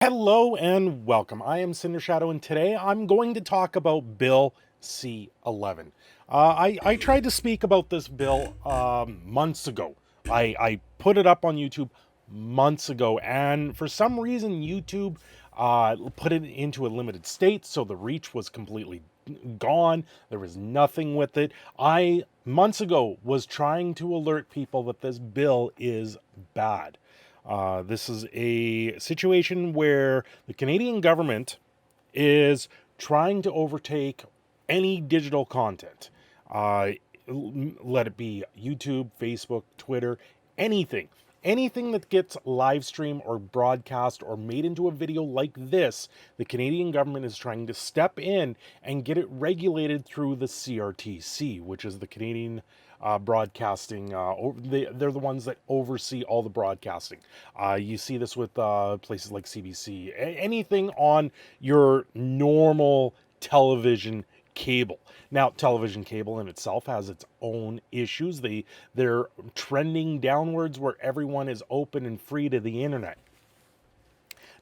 Hello and welcome. I am Cindershadow, and today I'm going to talk about Bill C-11. I tried to speak about this bill months ago. I put it up on YouTube months ago, and for some reason, YouTube put it into a limited state, so the reach was completely gone. There was nothing with it. I, months ago, was trying to alert people that this bill is bad. This is a situation where the Canadian government is trying to overtake any digital content. Uh, Let it be YouTube, Facebook, Twitter, anything. Anything that gets live stream or broadcast or made into a video like this, the Canadian government is trying to step in and get it regulated through the CRTC, which is the Canadian broadcasting. They're the ones that oversee all the broadcasting. You see this with places like CBC, anything on your normal television cable. Now, television cable in itself has its own issues. They're trending downwards where everyone is open and free to the internet.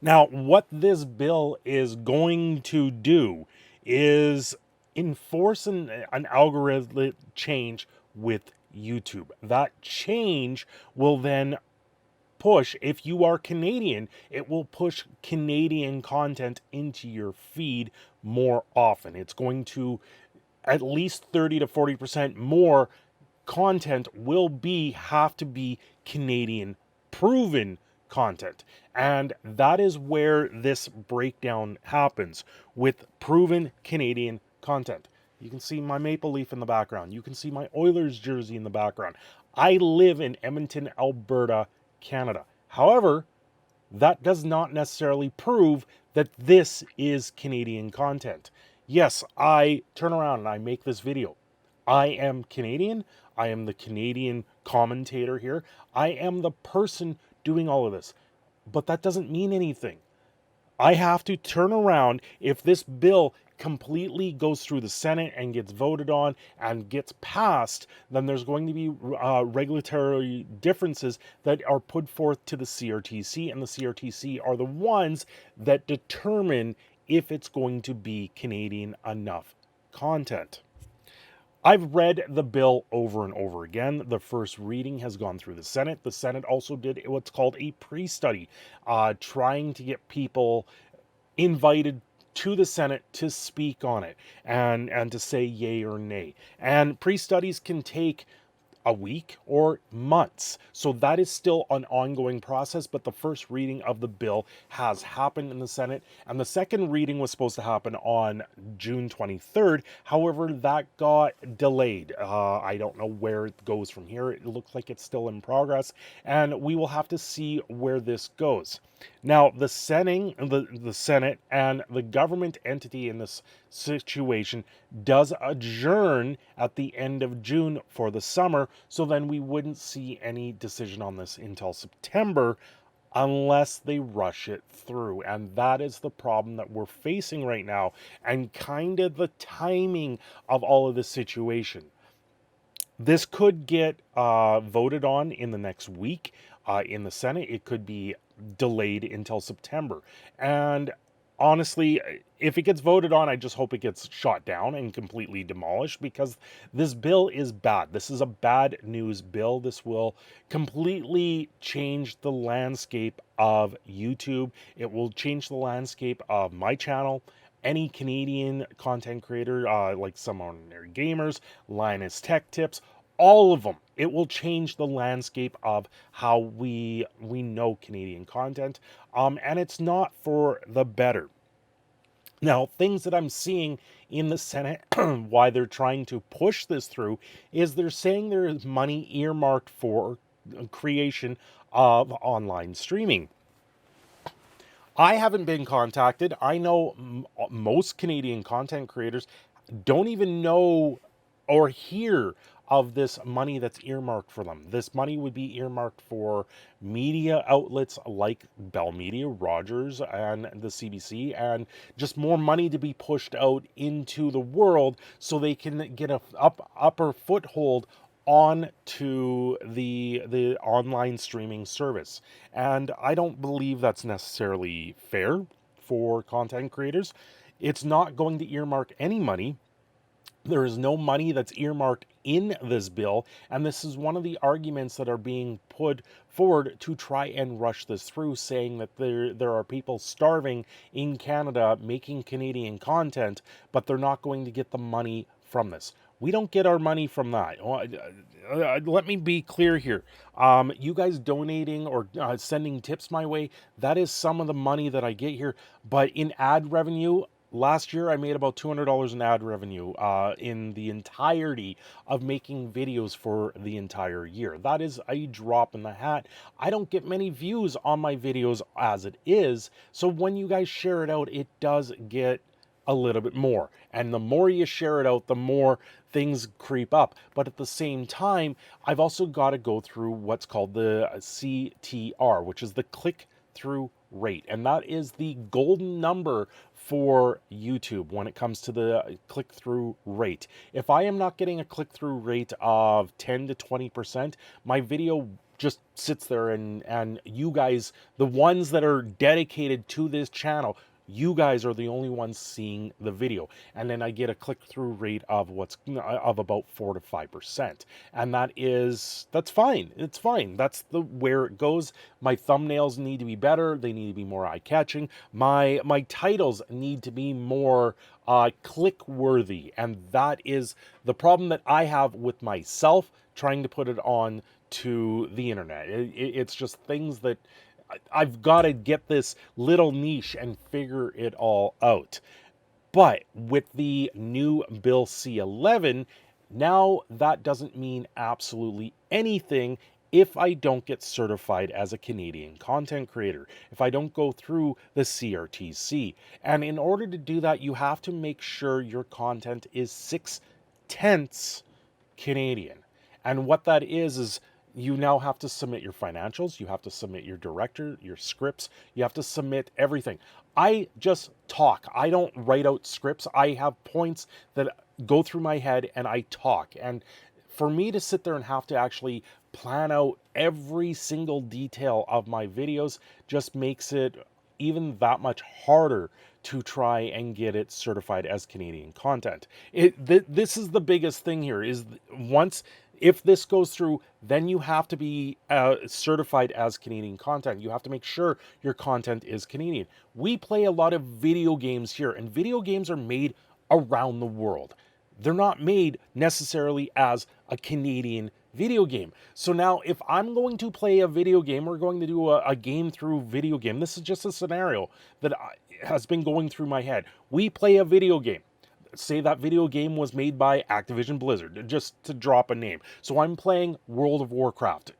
Now, what this bill is going to do is enforce an algorithm change with YouTube. That change will then push, if you are Canadian, it will push Canadian content into your feed more often. It's going to at least 30 to 40% more content will have to be Canadian proven content. And that is where this breakdown happens with proven Canadian content. You can see my maple leaf in the background. You can see my Oilers jersey in the background. I live in Edmonton, Alberta, Canada. However, that does not necessarily prove that this is Canadian content. Yes, I turn around and I make this video. I am Canadian. I am the Canadian commentator here. I am the person doing all of this. But that doesn't mean anything. I have to turn around if this bill completely goes through the Senate and gets voted on and gets passed, then there's going to be regulatory differences that are put forth to the CRTC, and the CRTC are the ones that determine if it's going to be Canadian enough content. I've read the bill over and over again. The first reading has gone through the Senate. The Senate also did what's called a pre-study, trying to get people invited to the Senate to speak on it and to say yay or nay. And pre-studies can take a week or months. So that is still an ongoing process, but the first reading of the bill has happened in the Senate, and the second reading was supposed to happen on June 23rd. However, that got delayed. I don't know where it goes from here. It looks like it's still in progress, and we will have to see where this goes. Now, the Senate and the government entity in this situation does adjourn at the end of June for the summer, so then we wouldn't see any decision on this until September unless they rush it through. And that is the problem that we're facing right now, and kind of the timing of all of this situation. This could get voted on in the next week in the Senate. It could be delayed until September. And honestly, if it gets voted on, I just hope it gets shot down and completely demolished, because this bill is bad. This is a bad news bill. This will completely change the landscape of YouTube. It will change the landscape of my channel. Any Canadian content creator, like Some Ordinary Gamers, Linus Tech Tips, all of them. It will change the landscape of how we know Canadian content, and it's not for the better. Now, things that I'm seeing in the Senate, why they're trying to push this through, is they're saying there is money earmarked for creation of online streaming. I haven't been contacted. I know most Canadian content creators don't even know or hear of this money that's earmarked for them. This money would be earmarked for media outlets like Bell Media, Rogers, and the CBC, and just more money to be pushed out into the world so they can get a upper foothold on to the online streaming service. And I don't believe that's necessarily fair for content creators. It's not going to earmark any money. There is no money that's earmarked in this bill, and this is one of the arguments that are being put forward to try and rush this through, saying that there are people starving in Canada making Canadian content, but they're not going to get the money from this. We don't get our money from that. Let me be clear here. You guys donating or sending tips my way, that is some of the money that I get here. But in ad revenue, last year I made about $200 in ad revenue in the entirety of making videos for the entire year. That is a drop in the hat. I don't get many views on my videos as it is. So when you guys share it out, it does get a little bit more. And the more you share it out, the more things creep up. But at the same time, I've also got to go through what's called the CTR, which is the click-through rate. And that is the golden number for YouTube when it comes to the click-through rate. If I am not getting a click-through rate of 10 to 20%, my video just sits there, and you guys, the ones that are dedicated to this channel, you guys are the only ones seeing the video. And then I get a click-through rate of about 4 to 5%. And that's fine. It's fine. That's where it goes. My thumbnails need to be better. They need to be more eye-catching. My titles need to be more click-worthy. And that is the problem that I have with myself trying to put it on to the internet. It's just things that I've got to get this little niche and figure it all out. But with the new Bill C-11, now that doesn't mean absolutely anything if I don't get certified as a Canadian content creator, if I don't go through the CRTC. And in order to do that, you have to make sure your content is 6/10 Canadian. And what that is you now have to submit your financials, you have to submit your director, your scripts, you have to submit everything. I just talk. I don't write out scripts. I have points that go through my head and I talk. And for me to sit there and have to actually plan out every single detail of my videos just makes it even that much harder to try and get it certified as Canadian content. This is the biggest thing here, is if this goes through, then you have to be certified as Canadian content. You have to make sure your content is Canadian. We play a lot of video games here, and video games are made around the world. They're not made necessarily as a Canadian video game. So now if I'm going to play a video game, we're going to do a game through video game. This is just a scenario that has been going through my head. We play a video game. Say that video game was made by Activision Blizzard, just to drop a name. So I'm playing World of Warcraft,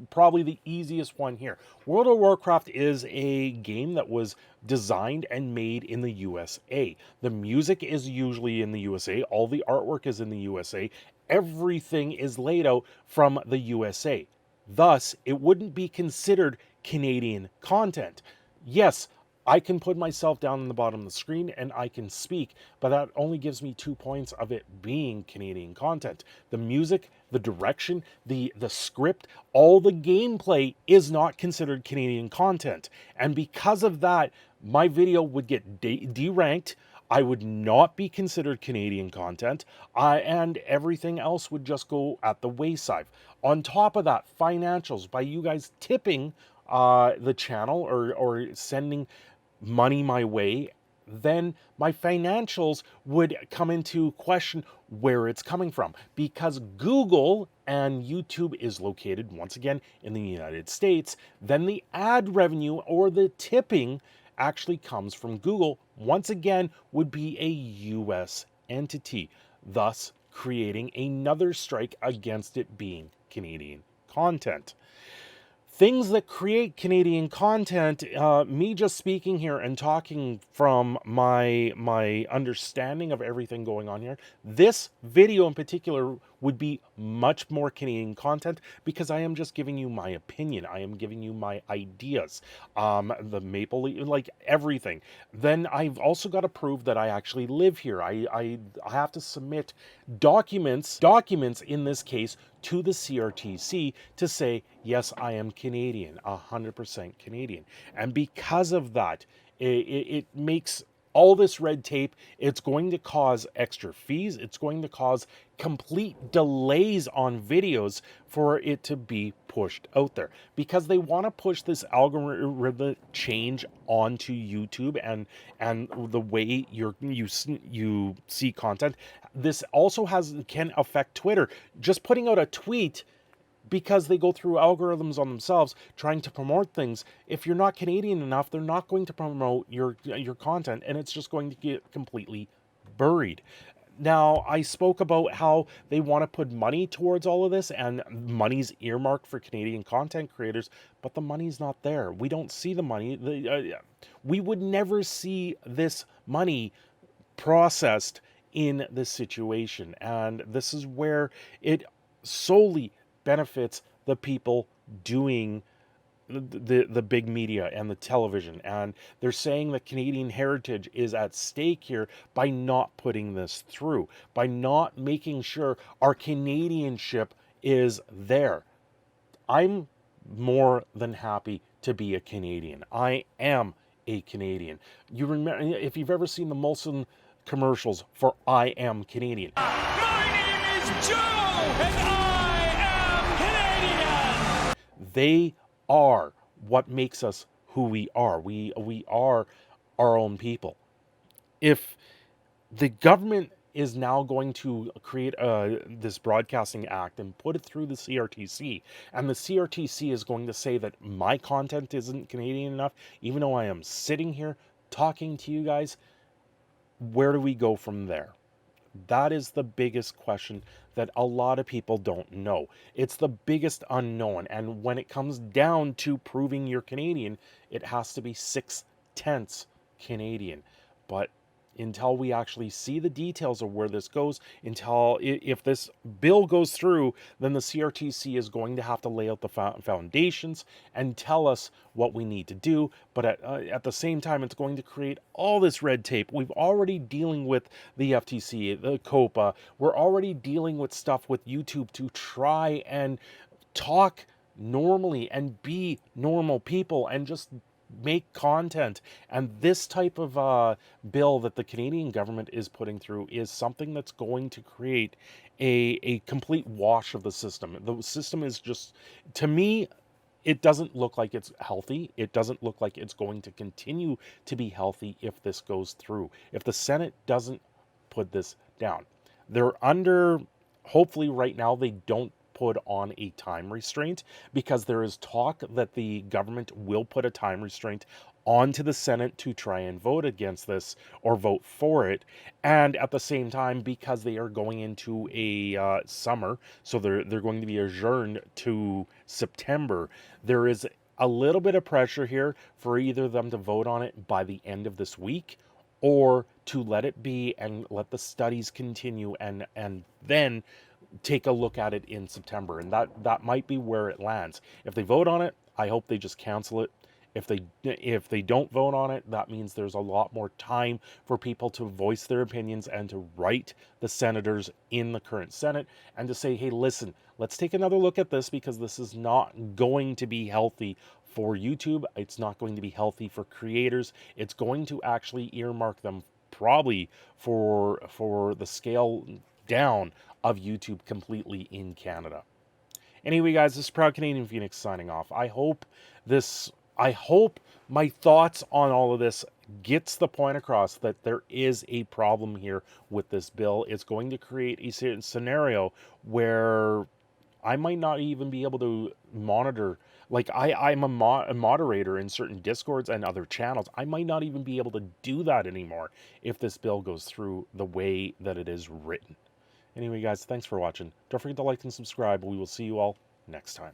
probably the easiest one here. World of Warcraft is a game that was designed and made in the USA. The music is usually in the USA. All the artwork is in the USA. Everything is laid out from the USA. Thus, it wouldn't be considered Canadian content. Yes, I can put myself down in the bottom of the screen and I can speak, but that only gives me 2 points of it being Canadian content. The music, the direction, the script, all the gameplay is not considered Canadian content. And because of that, my video would get deranked. I would not be considered Canadian content, and everything else would just go at the wayside. On top of that, financials, by you guys tipping the channel or sending money my way, then my financials would come into question where it's coming from, because Google and YouTube is located once again in the United States. Then the ad revenue or the tipping actually comes from Google, once again would be a US entity, thus creating another strike against it being Canadian content. Things that create Canadian content, me just speaking here and talking from my understanding of everything going on here, this video in particular would be much more Canadian content, because I am just giving you my opinion. I am giving you my ideas. The Maple Leaf, like everything. Then I've also got to prove that I actually live here. I have to submit documents in this case to the CRTC to say, yes, I am Canadian, 100% Canadian. And because of that, it makes all this red tape. It's going to cause extra fees. It's going to cause complete delays on videos for it to be pushed out there, because they want to push this algorithm change onto YouTube and the way you see content. This also can affect Twitter. Just putting out a tweet, because they go through algorithms on themselves trying to promote things. If you're not Canadian enough, they're not going to promote your content, and it's just going to get completely buried. Now, I spoke about how they want to put money towards all of this, and money's earmarked for Canadian content creators, but the money's not there. We don't see the money. We would never see this money processed in this situation, and this is where it solely benefits the people doing the big media and the television. And they're saying that Canadian heritage is at stake here by not putting this through, by not making sure our Canadianship is there. I'm more than happy to be a Canadian. I am a Canadian. You remember, if you've ever seen the Molson commercials for I Am Canadian. My name is Joe, and I am Canadian. They are what makes us who we are. We are our own people. If the government is now going to create this broadcasting act and put it through the CRTC, and the CRTC is going to say that my content isn't Canadian enough, even though I am sitting here talking to you guys, where do we go from there? That is the biggest question that a lot of people don't know. It's the biggest unknown. And when it comes down to proving you're Canadian, it has to be 6/10 Canadian. But until we actually see the details of where this goes, until if this bill goes through, then the CRTC is going to have to lay out the foundations and tell us what we need to do. But at the same time, it's going to create all this red tape. We've already dealing with the FTC, the COPA. We're already dealing with stuff with YouTube to try and talk normally and be normal people and just make content. And this type of bill that the Canadian government is putting through is something that's going to create a complete wash of the system. The system is just, to me, it doesn't look like it's healthy. It doesn't look like it's going to continue to be healthy if this goes through, if the Senate doesn't put this down. They're under, hopefully right now they don't put on a time restraint, because there is talk that the government will put a time restraint onto the Senate to try and vote against this or vote for it. And at the same time, because they are going into a summer, so they're going to be adjourned to September, there is a little bit of pressure here for either them to vote on it by the end of this week, or to let it be and let the studies continue and then take a look at it in September. And that might be where it lands. If they vote on it, I hope they just cancel it. If they don't vote on it, that means there's a lot more time for people to voice their opinions and to write the senators in the current Senate and to say, hey, listen, let's take another look at this, because this is not going to be healthy for YouTube. It's not going to be healthy for creators. It's going to actually earmark them probably for the scale down of YouTube completely in Canada. Anyway, guys, this is Proud Canadian Phoenix signing off. I hope my thoughts on all of this gets the point across that there is a problem here with this bill. It's going to create a scenario where I might not even be able to monitor. Like, I'm a moderator in certain Discords and other channels. I might not even be able to do that anymore if this bill goes through the way that it is written. Anyway, guys, thanks for watching. Don't forget to like and subscribe. We will see you all next time.